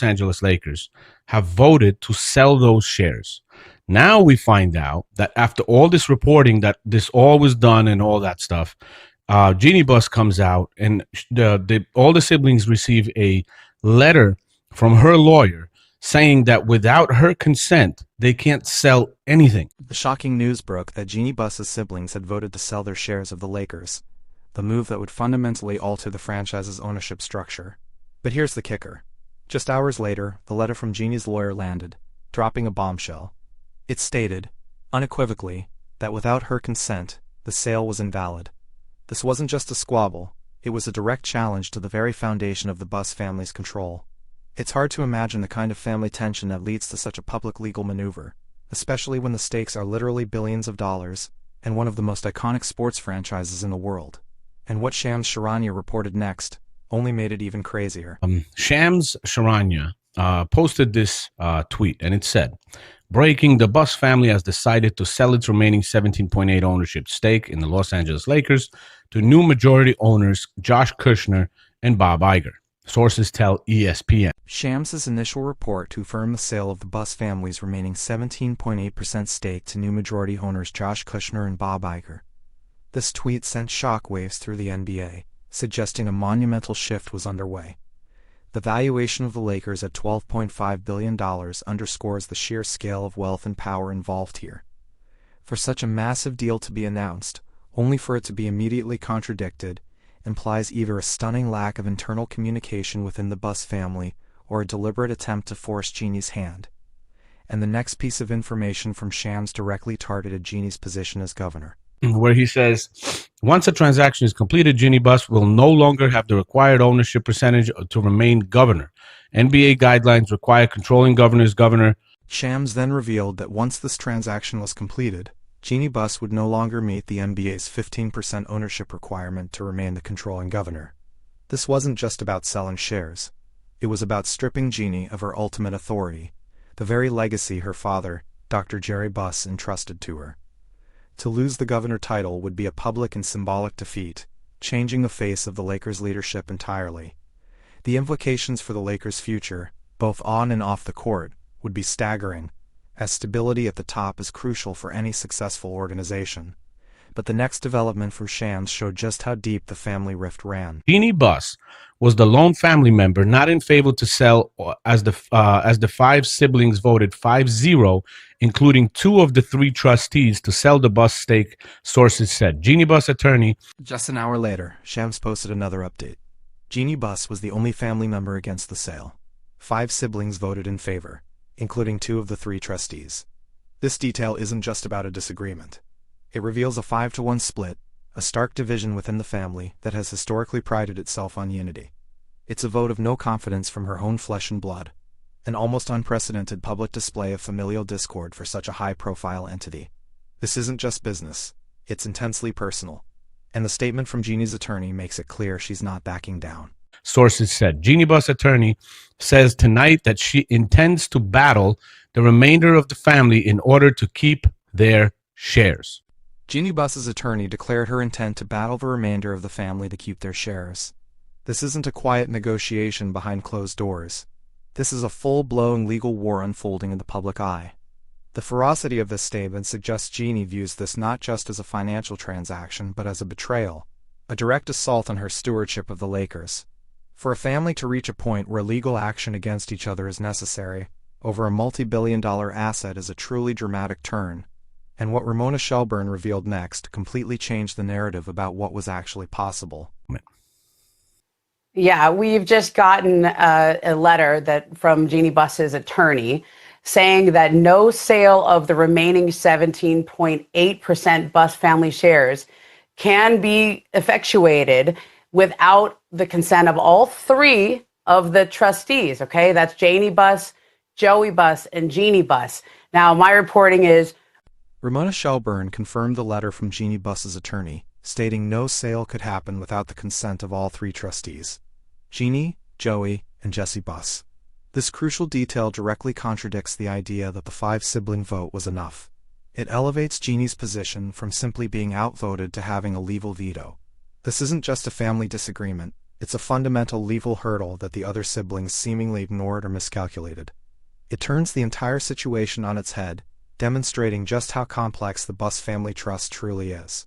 Angeles Lakers have voted to sell those shares. Now we find out that after all this reporting that this all was done and all that stuff, Jeanie Buss comes out and all the siblings receive a letter from her lawyer saying that without her consent, they can't sell anything. The shocking news broke that Jeanie Buss's siblings had voted to sell their shares of the Lakers, the move that would fundamentally alter the franchise's ownership structure. But here's the kicker. Just hours later, the letter from Jeanie's lawyer landed, dropping a bombshell. It stated, unequivocally, that without her consent, the sale was invalid. This wasn't just a squabble, it was a direct challenge to the very foundation of the Buss family's control. It's hard to imagine the kind of family tension that leads to such a public legal maneuver, especially when the stakes are literally billions of dollars, and one of the most iconic sports franchises in the world. And what Shams Charania reported next only made it even crazier. Shams Charania posted this tweet, and it said, breaking, the Buss family has decided to sell its remaining 17.8 ownership stake in the Los Angeles Lakers to new majority owners Josh Kushner and Bob Iger. Sources tell ESPN. Shams's initial report confirmed the sale of the Buss family's remaining 17.8% stake to new majority owners Josh Kushner and Bob Iger. This tweet sent shockwaves through the NBA, suggesting a monumental shift was underway. The valuation of the Lakers at $12.5 billion underscores the sheer scale of wealth and power involved here. For such a massive deal to be announced, only for it to be immediately contradicted, implies either a stunning lack of internal communication within the Buss family or a deliberate attempt to force Jeanie's hand. And the next piece of information from Shams directly targeted Jeanie's position as governor, where he says, once a transaction is completed, Jeanie Buss will no longer have the required ownership percentage to remain governor. NBA guidelines require controlling governors governor. Shams then revealed that once this transaction was completed, Jeanie Buss would no longer meet the NBA's 15% ownership requirement to remain the controlling governor. This wasn't just about selling shares. It was about stripping Jeanie of her ultimate authority, the very legacy her father, Dr. Jeanie Buss, entrusted to her. To lose the governor title would be a public and symbolic defeat, changing the face of the Lakers' leadership entirely. The implications for the Lakers' future, both on and off the court, would be staggering, as stability at the top is crucial for any successful organization. But the next development from Shams showed just how deep the family rift ran. Jeanie Buss was the lone family member not in favor to sell, as the five siblings voted 5-0, including two of the three trustees, to sell the Buss stake, sources said. Jeanie Buss attorney. Just an hour later, Shams posted another update. Jeanie Buss was the only family member against the sale. 5 siblings voted in favor, including 2 of the 3 trustees. This detail isn't just about a disagreement. It reveals a 5-to-1 split, a stark division within the family that has historically prided itself on unity. It's a vote of no confidence from her own flesh and blood, an almost unprecedented public display of familial discord for such a high-profile entity. This isn't just business, it's intensely personal, and the statement from Jeanie's attorney makes it clear she's not backing down. Sources said. Jeanie Buss attorney says tonight that she intends to battle the remainder of the family in order to keep their shares. Jeanie Buss's attorney declared her intent to battle the remainder of the family to keep their shares. This isn't a quiet negotiation behind closed doors. This is a full-blown legal war unfolding in the public eye. The ferocity of this statement suggests Jeanie views this not just as a financial transaction, but as a betrayal, a direct assault on her stewardship of the Lakers. For a family to reach a point where legal action against each other is necessary over a multi-billion-dollar asset is a truly dramatic turn, and what Ramona Shelburne revealed next completely changed the narrative about what was actually possible. Yeah, we've just gotten a letter from Jeanie Buss's attorney saying that no sale of the remaining 17.8% Buss family shares can be effectuated without the consent of all 3 of the trustees, okay? That's Jeanie Buss, Joey Buss, and Jeanie Buss. Now, my reporting is Ramona Shelburne confirmed the letter from Jeanie Buss's attorney, stating no sale could happen without the consent of all 3 trustees, Jeanie, Joey, and Jesse Buss. This crucial detail directly contradicts the idea that the 5-sibling vote was enough. It elevates Jeanie's position from simply being outvoted to having a legal veto. This isn't just a family disagreement, It's a fundamental legal hurdle that the other siblings seemingly ignored or miscalculated. It turns the entire situation on its head, demonstrating just how complex the Buss family trust truly is.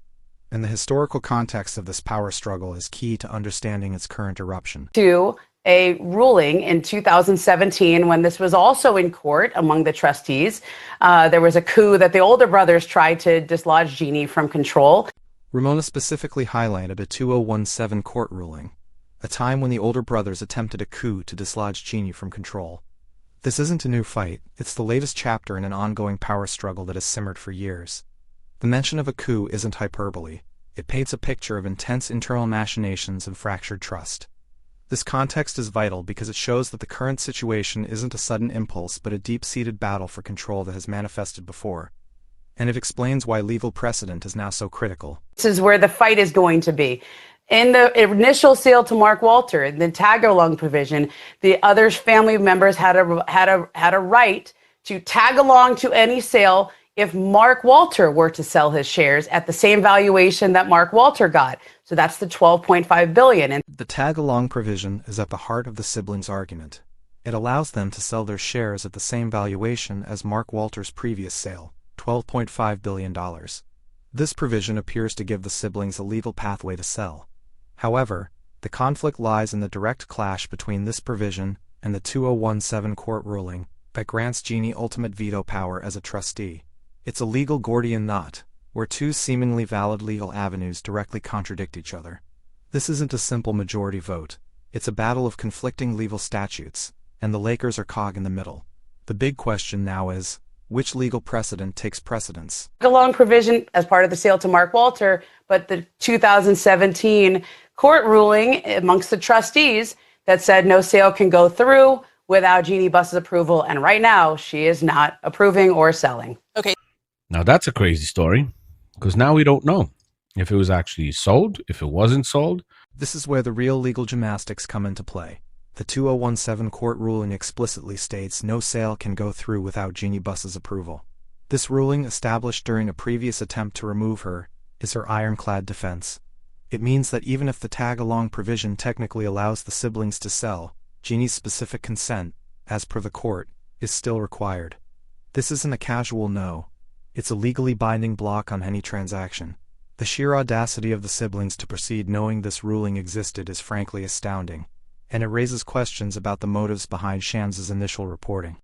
And the historical context of this power struggle is key to understanding its current eruption. To a ruling in 2017 when this was also in court among the trustees. There was a coup that the older brothers tried to dislodge Jeanie from control. Ramona specifically highlighted a 2017 court ruling, a time when the older brothers attempted a coup to dislodge Jeanie from control. This isn't a new fight, it's the latest chapter in an ongoing power struggle that has simmered for years. The mention of a coup isn't hyperbole. It paints a picture of intense internal machinations and fractured trust. This context is vital because it shows that the current situation isn't a sudden impulse but a deep-seated battle for control that has manifested before. And it explains why legal precedent is now so critical. This is where the fight is going to be. In the initial sale to Mark Walter, the tag-along provision, the other family members had a right to tag along to any sale if Mark Walter were to sell his shares at the same valuation that Mark Walter got. So that's the $12.5 billion. And the tag-along provision is at the heart of the siblings' argument. It allows them to sell their shares at the same valuation as Mark Walter's previous sale, $12.5 billion. This provision appears to give the siblings a legal pathway to sell. However, the conflict lies in the direct clash between this provision and the 2017 court ruling that grants Jeanie ultimate veto power as a trustee. It's a legal Gordian knot, where two seemingly valid legal avenues directly contradict each other. This isn't a simple majority vote. It's a battle of conflicting legal statutes, and the Lakers are cog in the middle. The big question now is, which legal precedent takes precedence? Tag-along provision as part of the sale to Mark Walter, but the 2017 court ruling amongst the trustees that said no sale can go through without Jeanie Buss's approval. And right now, she is not approving or selling. Okay. Now that's a crazy story, because now we don't know if it was actually sold, if it wasn't sold. This is where the real legal gymnastics come into play. The 2017 court ruling explicitly states no sale can go through without Jeanie Buss's approval. This ruling, established during a previous attempt to remove her, is her ironclad defense. It means that even if the tag-along provision technically allows the siblings to sell, Jeanie's specific consent, as per the court, is still required. This isn't a casual no. It's a legally binding block on any transaction. The sheer audacity of the siblings to proceed knowing this ruling existed is frankly astounding, and it raises questions about the motives behind Shams's initial reporting.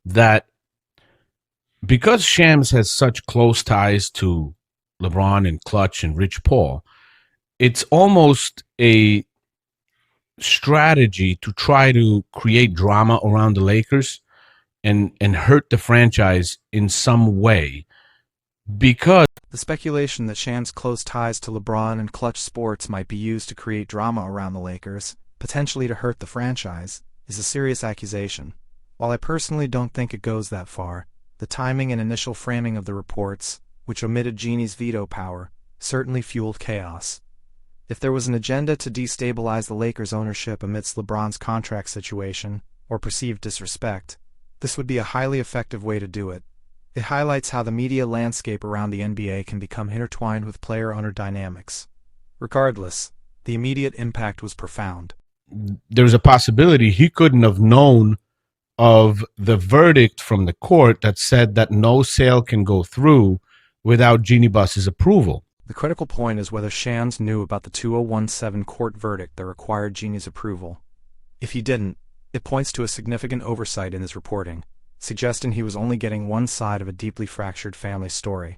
That because Shams has such close ties to LeBron and Clutch and Rich Paul, it's almost a strategy to try to create drama around the Lakers and hurt the franchise in some way, because the speculation that Shams' close ties to LeBron and Clutch Sports might be used to create drama around the Lakers, potentially to hurt the franchise, is a serious accusation. While I personally don't think it goes that far, the timing and initial framing of the reports, which omitted Jeanie's veto power, certainly fueled chaos. If there was an agenda to destabilize the Lakers' ownership amidst LeBron's contract situation, or perceived disrespect, this would be a highly effective way to do it. It highlights how the media landscape around the NBA can become intertwined with player-owner dynamics. Regardless, the immediate impact was profound. There's a possibility he couldn't have known of the verdict from the court that said that no sale can go through without Jeanie Buss's approval. The critical point is whether Shams knew about the 2017 court verdict that required Jeanie's approval. If he didn't, it points to a significant oversight in his reporting, suggesting he was only getting one side of a deeply fractured family story.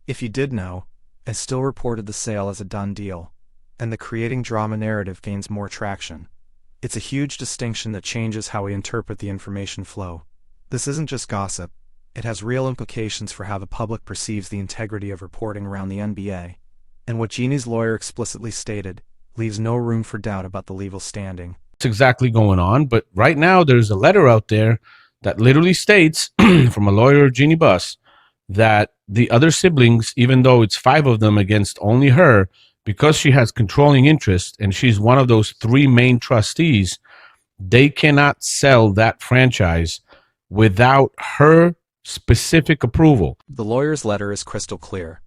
If he did know, and still reported the sale as a done deal, and the creating drama narrative gains more traction, it's a huge distinction that changes how we interpret the information flow. This isn't just gossip. It has real implications for how the public perceives the integrity of reporting around the NBA. And what Jeanie's lawyer explicitly stated leaves no room for doubt about the legal standing. What's exactly going on, but right now there's a letter out there that literally states from a lawyer, Jeanie Buss, that the other siblings, even though it's 5 of them against only her, because she has controlling interest and she's one of those 3 main trustees, they cannot sell that franchise without her specific approval. The lawyer's letter is crystal clear.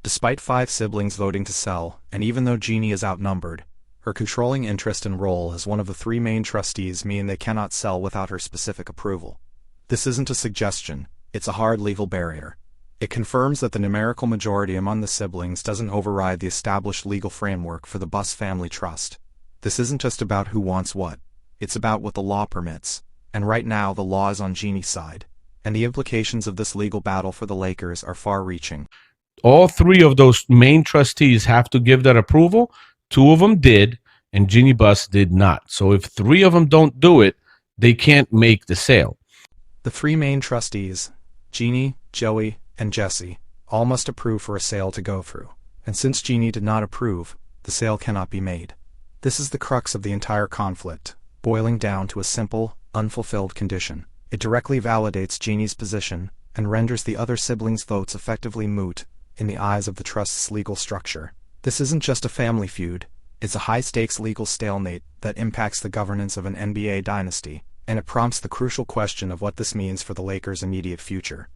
Despite 5 siblings voting to sell, and even though Jeanie is outnumbered, Her controlling interest and role as one of the three main trustees mean they cannot sell without her specific approval. This isn't a suggestion, it's a hard legal barrier. It confirms that the numerical majority among the siblings doesn't override the established legal framework for the Buss family trust. This isn't just about who wants what, it's about what the law permits. And right now the law is on Jeannie's side, and the implications of this legal battle for the Lakers are far-reaching. All three of those main trustees have to give that approval. Two of them did, and Jeanie Buss did not. So if three of them don't do it, they can't make the sale. The three main trustees, Jeanie, Joey, and Jesse, all must approve for a sale to go through. And since Jeanie did not approve, the sale cannot be made. This is the crux of the entire conflict, boiling down to a simple, unfulfilled condition. It directly validates Jeannie's position and renders the other siblings' votes effectively moot in the eyes of the trust's legal structure. This isn't just a family feud, it's a high-stakes legal stalemate that impacts the governance of an NBA dynasty, and it prompts the crucial question of what this means for the Lakers' immediate future.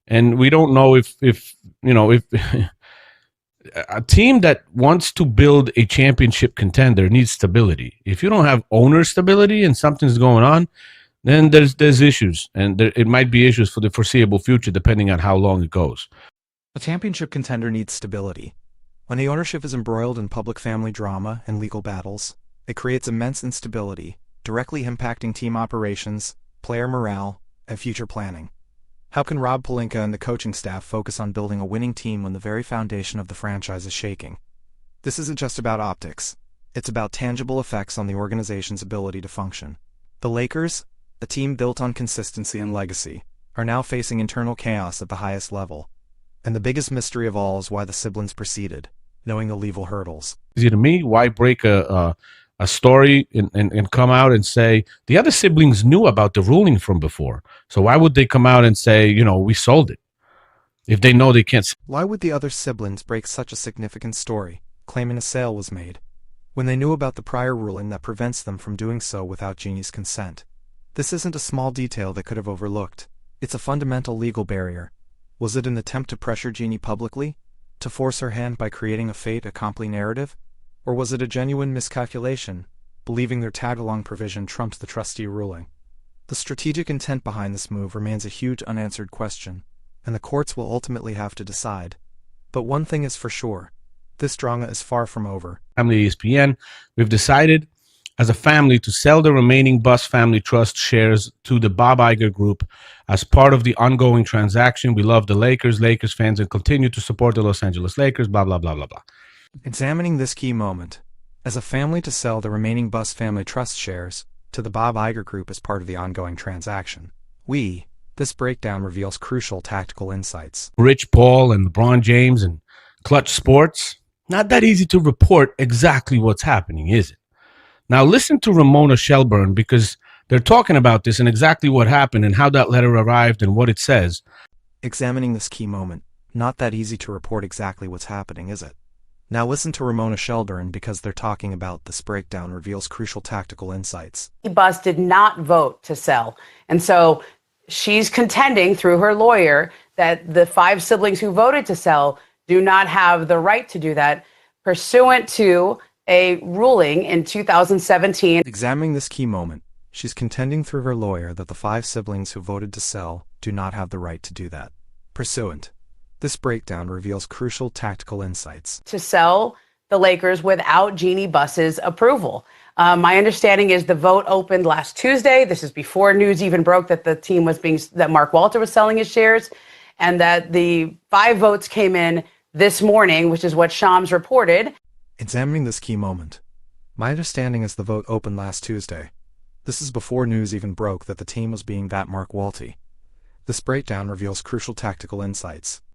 And we don't know if a team that wants to build a championship contender needs stability. If you don't have owner stability and something's going on, then there's issues, and it might be issues for the foreseeable future, depending on how long it goes. A championship contender needs stability. When the ownership is embroiled in public family drama and legal battles, it creates immense instability, directly impacting team operations, player morale, and future planning. How can Rob Pelinka and the coaching staff focus on building a winning team when the very foundation of the franchise is shaking? This isn't just about optics. It's about tangible effects on the organization's ability to function. The Lakers, a team built on consistency and legacy, are now facing internal chaos at the highest level. And the biggest mystery of all is why the siblings proceeded, knowing the legal hurdles. Easy to me, why break a story and come out and say the other siblings knew about the ruling from before? So why would they come out and say, we sold it, if they know they can't? Why would the other siblings break such a significant story, claiming a sale was made, when they knew about the prior ruling that prevents them from doing so without Jeannie's consent? This isn't a small detail they could have overlooked. It's a fundamental legal barrier. Was it an attempt to pressure Jeannie publicly? To force her hand by creating a fait accompli narrative? Or was it a genuine miscalculation, believing their tag-along provision trumped the trustee ruling? The strategic intent behind this move remains a huge unanswered question, and the courts will ultimately have to decide. But one thing is for sure, this drama is far from over. Family ESPN, we've decided as a family to sell the remaining Buss Family Trust shares to the Bob Iger Group as part of the ongoing transaction. We love the Lakers fans, and continue to support the Los Angeles Lakers, blah, blah, blah, blah, blah. Examining this key moment, as a family to sell the remaining Buss Family Trust shares to the Bob Iger Group as part of the ongoing transaction, this breakdown reveals crucial tactical insights. Rich Paul and LeBron James and Clutch Sports, not that easy to report exactly what's happening, is it? Now listen to Ramona Shelburne, because they're talking about this and exactly what happened and how that letter arrived and what it says. Examining this key moment, not that easy to report exactly what's happening, is it? Now listen to Ramona Shelburne, because they're talking about this breakdown reveals crucial tactical insights. Buss did not vote to sell. And so she's contending through her lawyer that the five siblings who voted to sell do not have the right to do that pursuant to a ruling in 2017. Examining this key moment, she's contending through her lawyer that the five siblings who voted to sell do not have the right to do that. Pursuant. This breakdown reveals crucial tactical insights. To sell the Lakers without Jeanie Buss's approval. My understanding is the vote opened last Tuesday. This is before news even broke that the team was that Mark Walter was selling his shares, and that the 5 votes came in this morning, which is what Shams reported. Examining this key moment, my understanding is the vote opened last Tuesday. This is before news even broke that the team was being that Mark Walty. This breakdown reveals crucial tactical insights.